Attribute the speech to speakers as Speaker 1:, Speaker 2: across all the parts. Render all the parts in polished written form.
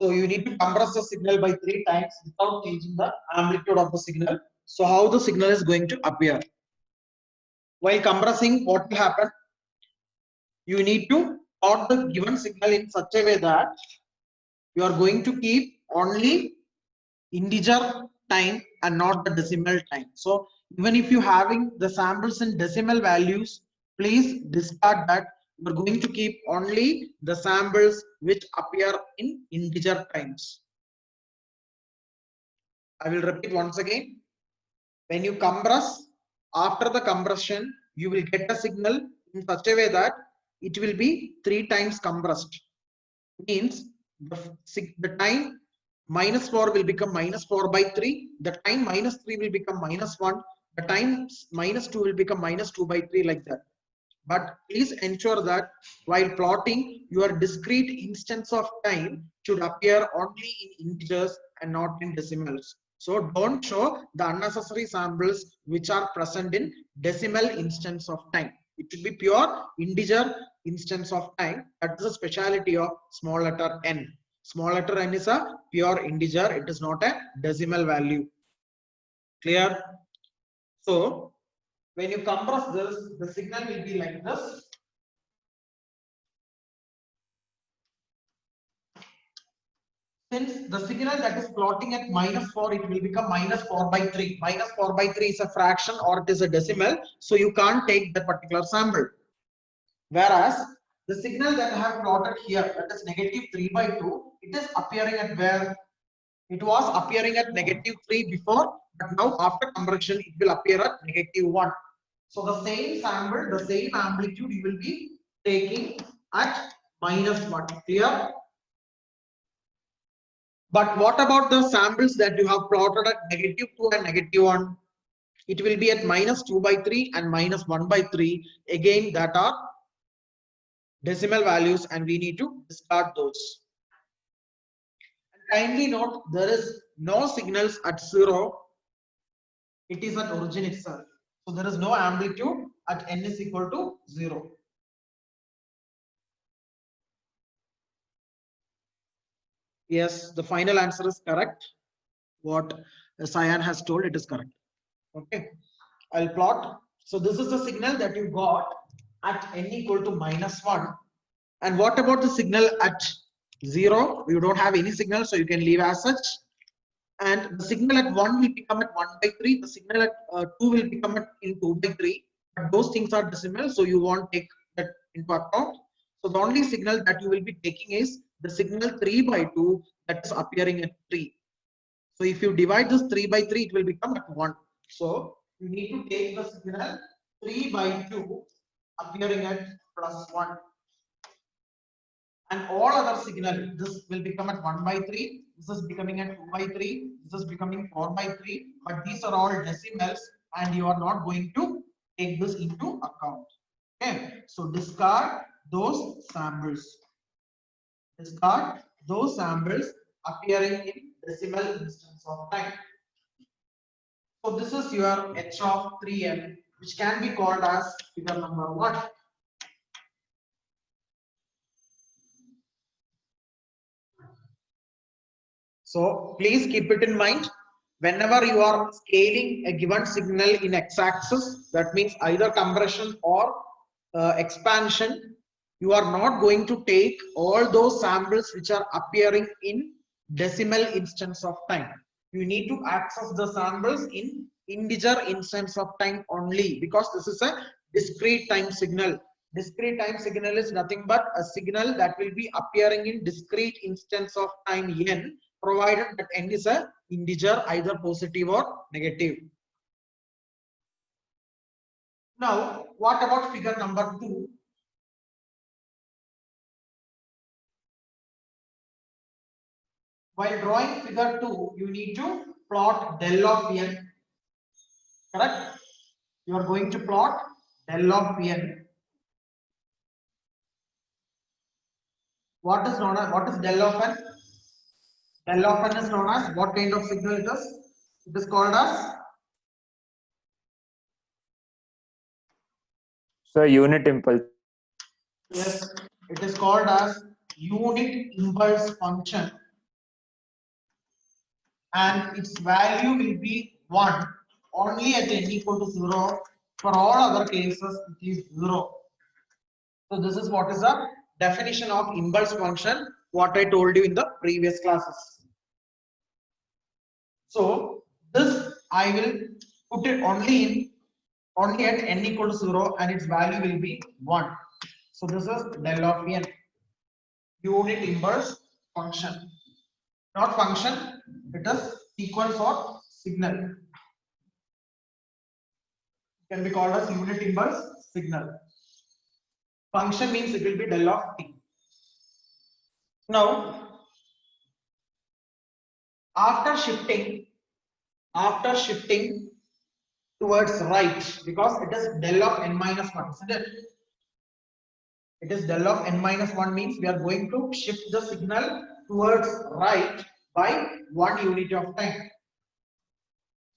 Speaker 1: So you need to compress the signal by 3 times without changing the amplitude of the signal. So how the signal is going to appear? While compressing, what will happen? You need to plot the given signal in such a way that you are going to keep only integer time and not the decimal time. So even if you having the samples in decimal values, please discard that. We're going to keep only the samples which appear in integer times. I will repeat once again. When you compress, after the compression, you will get a signal in such a way that it will be 3 times compressed. Means the time -4 will become -4 by 3. The time -3 will become -1. The time -2 will become -2 by 3, like that. But please ensure that while plotting, your discrete instance of time should appear only in integers and not in decimals. So don't show the unnecessary samples which are present in decimal instance of time. It should be pure integer instance of time. That is a speciality of small letter n. Small letter n is a pure integer. It is not a decimal value. Clear? So when you compress this, the signal will be like this. Since the signal that is plotting at -4, it will become -4 by 3. -4 by 3 is a fraction or it is a decimal, so you can't take that particular sample. Whereas the signal that I have plotted here, that is -3 by 2, it is appearing at where? It was appearing at -3 before, but now after compression, it will appear at -1. So the same sample, the same amplitude you will be taking at -1. Clear? But what about the samples that you have plotted at -2 and -1? It will be at -2 by 3 and -1 by 3. Again, that are decimal values and we need to discard those. And kindly note, there is no signals at 0. It is at origin itself. So there is no amplitude at n is equal to 0. Yes, the final answer is correct. What Cyan has told, it is correct. Okay, I'll plot. So this is the signal that you got at n equal to -1. And what about the signal at 0? You don't have any signal, so you can leave as such. And the signal at 1 will become at 1 by 3. The signal at 2 will become at in 2 by 3. But those things are decimal, so you won't take that into account. So the only signal that you will be taking is the signal 3 by 2 that is appearing at 3. So if you divide this 3 by 3, it will become at 1. So you need to take the signal 3 by 2 appearing at +1. And all other signal, this will become at 1 by 3. This is becoming at 2 by 3. This is becoming 4 by 3. But these are all decimals and you are not going to take this into account. Okay. So discard those samples. Discard those samples appearing in decimal instance of time. So this is your h of 3n, which can be called as figure number 1. So please keep it in mind. Whenever you are scaling a given signal in x-axis, that means either compression or expansion, you are not going to take all those samples which are appearing in decimal instance of time. You need to access the samples in integer instance of time only, because this is a discrete time signal. Discrete time signal is nothing but a signal that will be appearing in discrete instance of time n, provided that n is a integer, either positive or negative. Now, what about figure number 2? While drawing figure 2, you need to plot del of n. Correct? You are going to plot del of n. What is known as, what is del of n? Del of n is known as what kind of signal it is? It is called as?
Speaker 2: So unit impulse.
Speaker 1: Yes, it is called as unit impulse function. and its value will be 1 only at n equal to 0. For all other cases, it is 0. So this is what is the definition of impulse function, what I told you in the previous classes. So this I will put it only at n equal to 0 and its value will be 1. So this is del of n, unit impulse function. Not function, it is sequence or signal. Can be called as unit impulse signal. Function means it will be del of t. Now, after shifting towards right, because it is del of n minus 1, isn't it? It is del of n minus 1 means we are going to shift the signal towards right by 1 unit of time.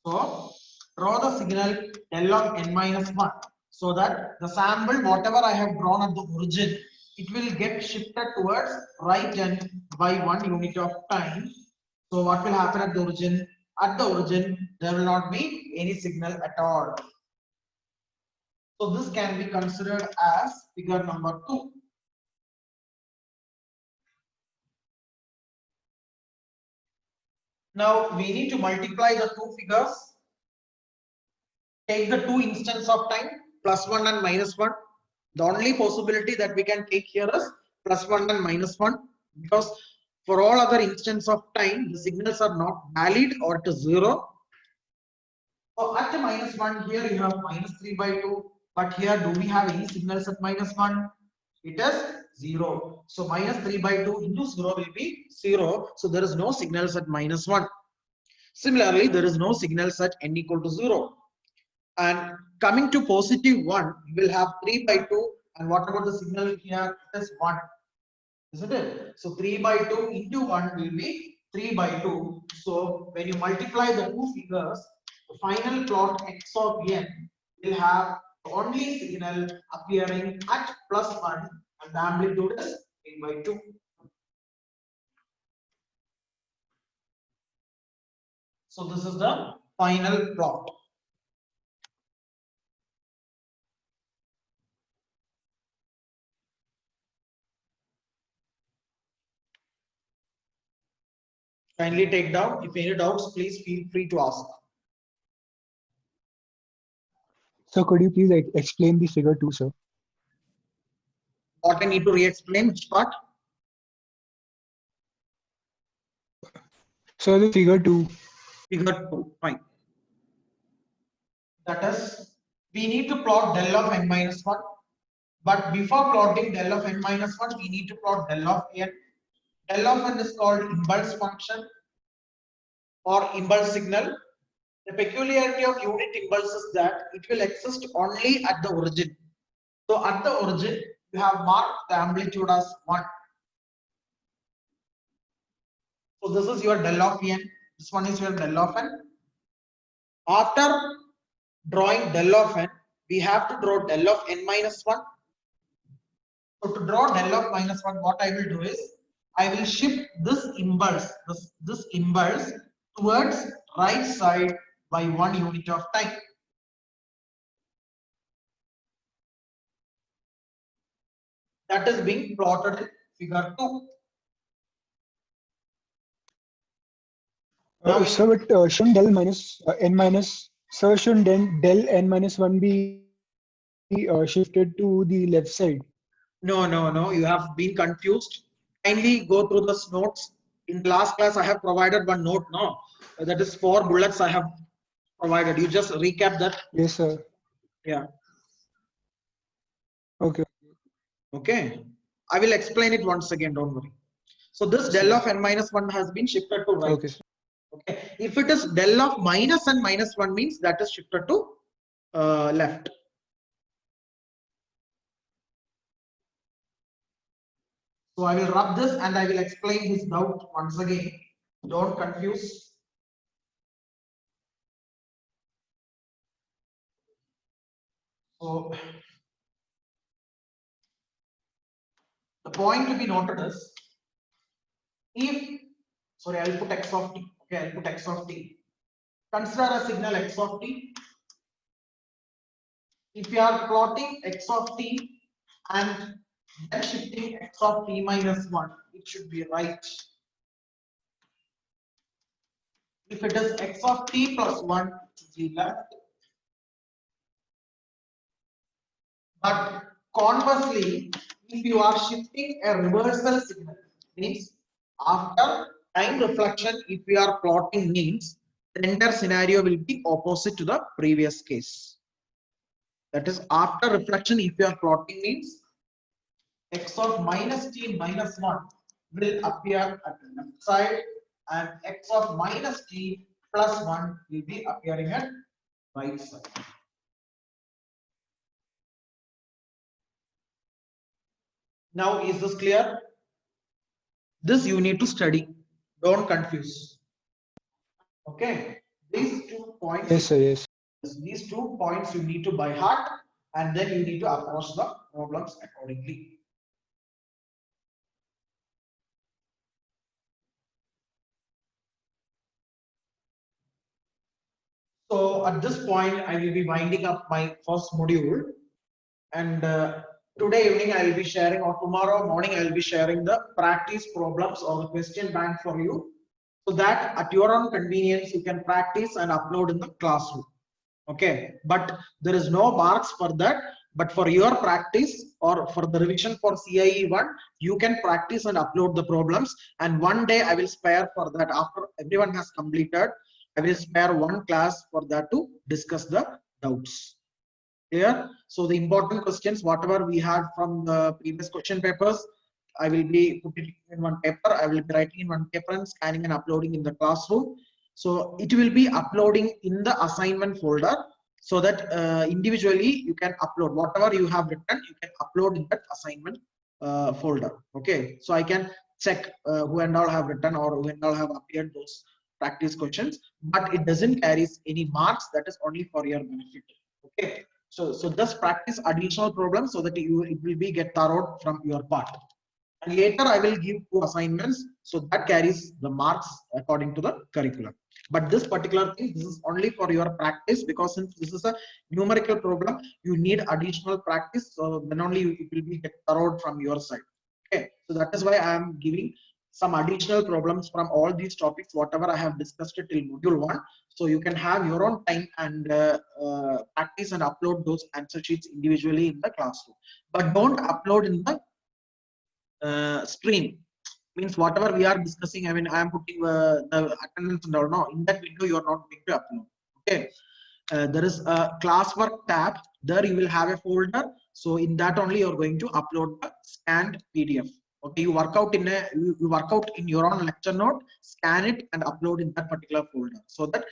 Speaker 1: So draw the signal del of n minus 1 so that the sample whatever I have drawn at the origin, it will get shifted towards right and by 1 unit of time. So what will happen at the origin? At the origin there will not be any signal at all. So this can be considered as figure number 2. Now we need to multiply the two figures. Take the two instants of time, plus 1 and minus 1. The only possibility that we can take here is plus 1 and minus 1, because for all other instants of time, the signals are not valid or it is 0. So at the minus 1, here you have minus 3 by 2, but here do we have any signals at minus 1? It is 0. So minus 3 by 2 into 0 will be 0. So there is no signals at minus 1. Similarly, there is no signals at n equal to 0. And coming to positive 1, we will have 3 by 2. And what about the signal here? It is 1. Isn't it? So 3 by 2 into 1 will be 3 by 2. So when you multiply the two figures, the final plot x of n will have only signal appearing at plus 1 and the amplitude is 3 by 2. So this is the final plot. Kindly take down. If any doubts, please feel free to ask.
Speaker 2: So could you please explain the figure 2, sir?
Speaker 1: What I need to re-explain, which part?
Speaker 2: So the figure 2.
Speaker 1: Figure 2, fine. That is, we need to plot del of n minus 1. But before plotting del of n minus 1, we need to plot del of n. Del of n is called impulse function or impulse signal. The peculiarity of unit impulse is that it will exist only at the origin. So at the origin, you have marked the amplitude as 1. So this is your del of n. This one is your del of n. After drawing del of n, we have to draw del of n minus 1. So to draw del of minus 1, what I will do is, I will shift this impulse towards right side by 1 unit of time. That is being plotted in figure 2.
Speaker 2: So but shouldn't del minus n minus, so shouldn't del n minus 1 be shifted to the left side?
Speaker 1: No, you have been confused. Kindly go through the notes. In last class, I have provided one note. No, that is 4 bullets I have provided. You just recap that.
Speaker 2: Yes, sir.
Speaker 1: Yeah.
Speaker 2: Okay.
Speaker 1: Okay. I will explain it once again. Don't worry. So this del of n minus 1 has been shifted to right.
Speaker 2: Okay.
Speaker 1: Okay. If it is del of minus n minus 1 means that is shifted to left. So I will rub this and I will explain his doubt once again. Don't confuse. So the point to be noted is, if, sorry, I will put x of t. Okay, I'll put x of t. Consider a signal x of t. If you are plotting x of t and then shifting x of t minus 1, it should be right. If it is x of t plus 1, it should be left. But conversely, if you are shifting a reversal signal, means after time reflection, if we are plotting means the entire scenario will be opposite to the previous case. That is, after reflection, if you are plotting means x of minus t minus 1 will appear at the left side and x of minus t plus 1 will be appearing at right side. Now, is this clear? This you need to study. Don't confuse. Okay. These 2 points.
Speaker 2: Yes, sir. Yes.
Speaker 1: These 2 points you need to by heart, and then you need to approach the problems accordingly. So at this point, I will be winding up my first module, and today evening I will be sharing, or tomorrow morning I will be sharing the practice problems or the question bank for you, so that at your own convenience you can practice and upload in the classroom. Okay, but there is no marks for that, but for your practice or for the revision for CIE 1, you can practice and upload the problems, and one day I will spare for that. After everyone has completed, I will spare one class for that to discuss the doubts. Clear? So the important questions, whatever we had from the previous question papers, I will be putting in one paper. I will be writing in one paper and scanning and uploading in the classroom. So it will be uploading in the assignment folder, so that individually you can upload whatever you have written. You can upload in that assignment folder. Okay, so I can check who and all have written or who and all have appeared those practice questions, but it doesn't carry any marks. That is only for your benefit. Okay. So just practice additional problems so that it will be get thorough from your part. And later I will give 2 assignments, so that carries the marks according to the curriculum. But this particular thing, this is only for your practice, because since this is a numerical problem, you need additional practice. So then only it will be get thorough from your side. Okay, so that is why I am giving some additional problems from all these topics, whatever I have discussed till module 1. So you can have your own time and practice and upload those answer sheets individually in the classroom. But don't upload in the stream. Means whatever we are discussing, I mean, I am putting the attendance and all. No, in that window you are not going to upload. Okay. There is a classwork tab. There you will have a folder. So in that only you are going to upload the scanned PDF. Okay, you work out in your own lecture note, scan it and upload in that particular folder, so that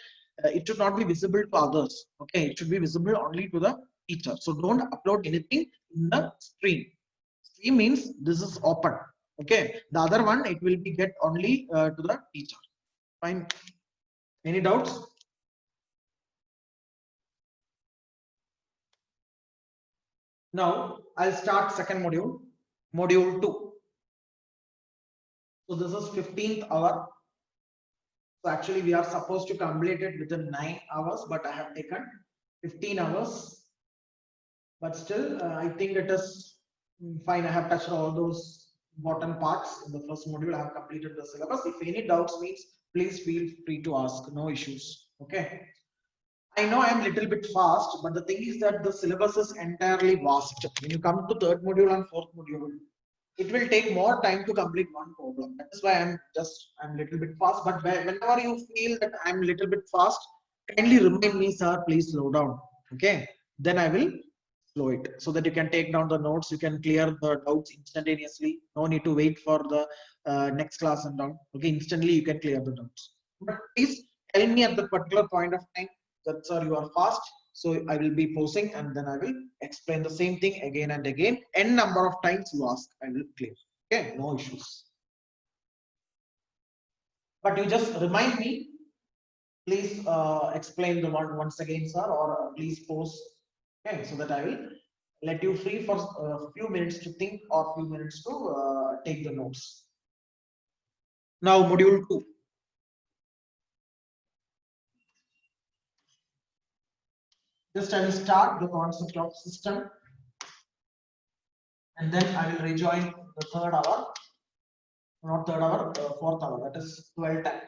Speaker 1: it should not be visible to others. Okay, it should be visible only to the teacher. So don't upload anything in the stream. Stream means this is open. Okay, the other one, it will be get only to the teacher. Fine. Any doubts? Now I'll start second module, module 2. So this is 15th hour. So actually we are supposed to complete it within 9 hours, but I have taken 15 hours. But still, I think it is fine. I have touched all those important parts in the first module. I have completed the syllabus. If any doubts means, please feel free to ask. No issues. Okay. I know I'm a little bit fast, but the thing is that the syllabus is entirely vast. When you come to third module and fourth module, it will take more time to complete one problem. That is why I'm a little bit fast. But whenever you feel that I'm a little bit fast, kindly remind me, sir, please slow down. Okay. Then I will slow it, so that you can take down the notes. You can clear the doubts instantaneously. No need to wait for the next class and down. Okay. Instantly you can clear the doubts. But please tell me at the particular point of time that, sir, you are fast. So I will be pausing and then I will explain the same thing again and again. N number of times you ask, I will clear. Okay, no issues. But you just remind me, please explain the one once again, sir, or please pause. Okay, so that I will let you free for a few minutes to think or few minutes to take the notes. Now module 2. Just I will start the concept of system, and then I will rejoin the third hour, not third hour, fourth hour, that is 12 time.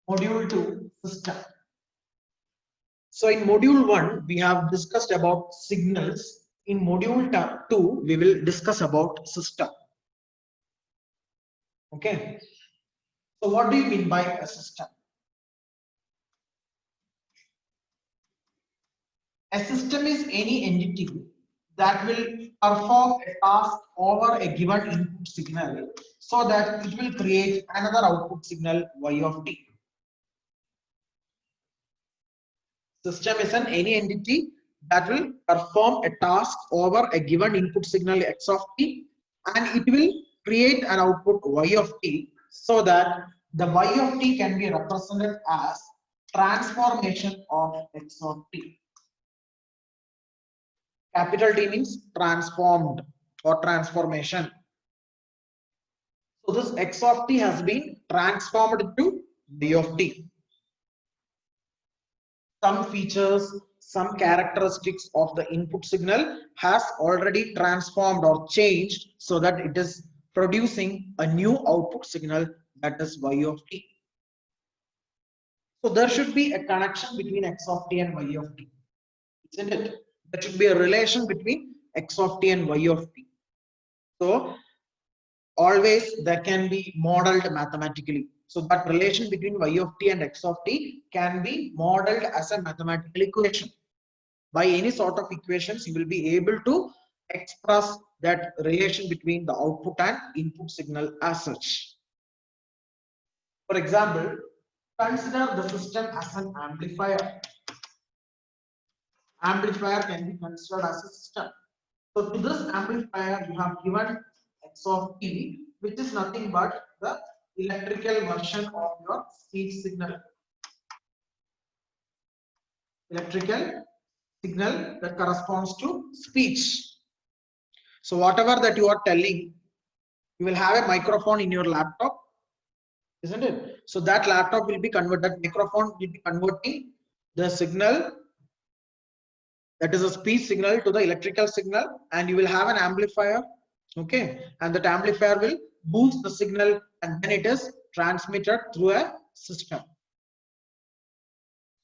Speaker 1: Module 2, system. So in module 1, we have discussed about signals. In module 2, we will discuss about system. Okay. So what do you mean by a system? A system is any entity that will perform a task over a given input signal so that it will create another output signal y of t. System is any entity that will perform a task over a given input signal x of t, and it will create an output y of t so that the y of t can be represented as transformation of x of t. Capital T means transformed or transformation. So this x of t has been transformed to y of t. Some features, some characteristics of the input signal has already transformed or changed so that it is producing a new output signal, that is y of t. So there should be a connection between x of t and y of t, isn't it? There should be a relation between x of t and y of t. So always that can be modeled mathematically. So that relation between y of t and x of t can be modeled as a mathematical equation. By any sort of equations, you will be able to express that relation between the output and input signal as such. For example, consider the system as an amplifier. Amplifier can be considered as a system. So to this amplifier, you have given x of t, which is nothing but the electrical version of your speech signal. Electrical signal that corresponds to speech. So whatever that you are telling, you will have a microphone in your laptop, isn't it? So that laptop will be converted, that microphone will be converting the signal, that is a speech signal, to the electrical signal, and you will have an amplifier. Okay, and that amplifier will boost the signal, and then it is transmitted through a system,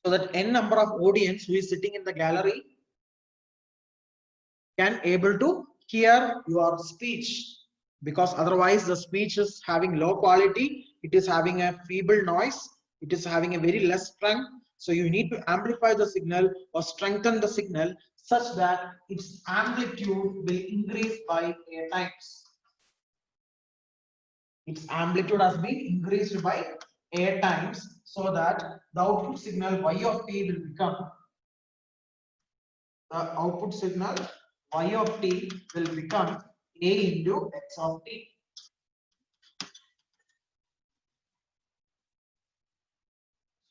Speaker 1: so that n number of audience who is sitting in the gallery can able to hear your speech, because otherwise the speech is having low quality, it is having a feeble noise, it is having a very less strength. So you need to amplify the signal or strengthen the signal such that its amplitude will increase by a times. Its amplitude has been increased by a times so that the output signal y of t will become, the output signal y of t will become a into x of t.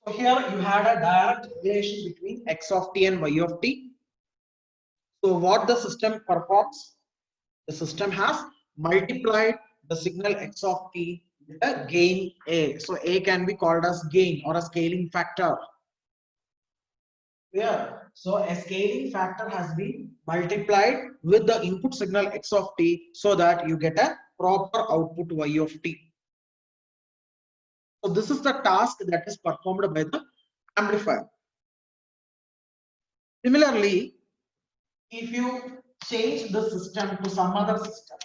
Speaker 1: So here you had a direct relation between x of t and y of t. So what the system performs? The system has multiplied the signal x of t with a gain a. So a can be called as gain or a scaling factor. Clear? So a scaling factor has been multiplied with the input signal x of t so that you get a proper output y of t. So this is the task that is performed by the amplifier. Similarly, if you change the system to some other system,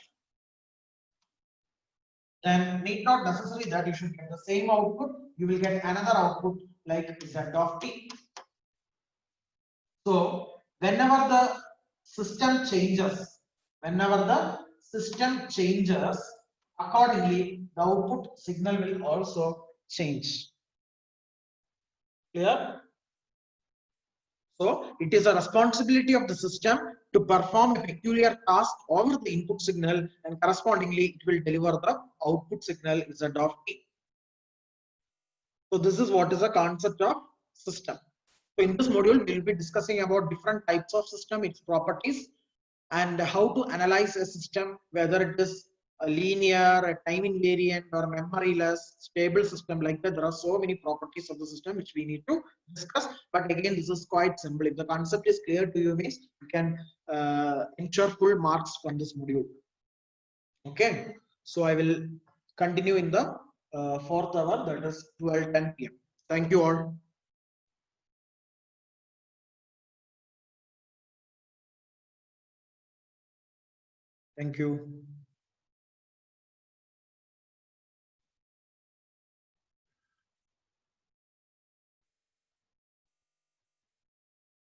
Speaker 1: then need not necessary that you should get the same output, you will get another output like z of t. So whenever the system changes, accordingly the output signal will also change. Clear? So it is a responsibility of the system to perform a peculiar task over the input signal, and correspondingly it will deliver the output signal z of t. So this is what is the concept of system. So in this module we will be discussing about different types of system, its properties, and how to analyze a system, whether it is a linear, a time invariant, or memoryless, stable system like that. There are so many properties of the system which we need to discuss. But again, this is quite simple. If the concept is clear to you, means you can ensure full marks from this module. Okay, so I will continue in the fourth hour, that is 12:10 p.m. Thank you all. Thank you.